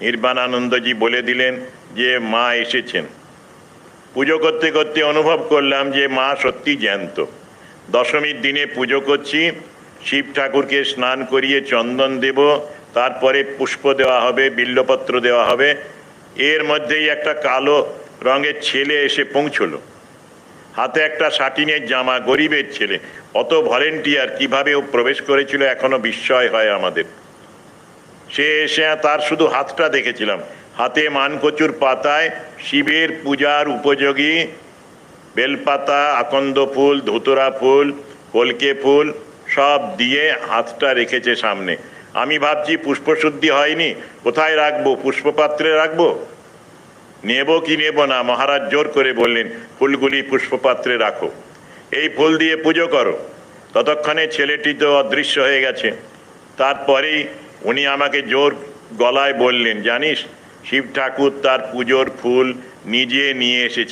নির্বাণানন্দজি বলে দিলেন যে মা এসেছেন। পুজো করতে করতে অনুভব করলাম যে মা সত্যি জ্যান্ত। দশমীর দিনে পুজো করছি, শিব ঠাকুরকে স্নান করিয়ে চন্দন দেব, তারপরে পুষ্প দেওয়া হবে, বিল্লপত্র দেওয়া হবে। এর মধ্যেই একটা কালো রঙের ছেলে এসে পৌঁছলো, হাতে একটা সাটিনের জামা, গরিবের ছেলে। অত ভলেন্টিয়ার কিভাবে ও প্রবেশ করেছিল এখনো বিস্ময় হয় আমাদের। সে এসে তার শুধু হাতটা দেখেছিলাম, হাতে মানকচুর পাতায় শিবের পূজার উপযোগী বেলপাতা, আকন্দ ফুল, ধুতুরা ফুল, কলকে ফুল সব দিয়ে হাতটা রেখেছে সামনে। আমি ভাবছি পুষ্পশুদ্ধি হয়নি, কোথায় রাখবো? পুষ্পপাত্রে রাখবো? নেব কি নেব না? মহারাজ জোর করে বললেন, ফুলগুলি পুষ্পপাত্রে রাখো, এই ফুল দিয়ে পুজো করো। ততক্ষণে ছেলেটি তো অদৃশ্য হয়ে গেছে। তারপরেই উনি আমাকে জোর গলায় বললেন, জানিস শিব ঠাকুর তার পুজোর ফুল নিজে নিয়ে এসেছে।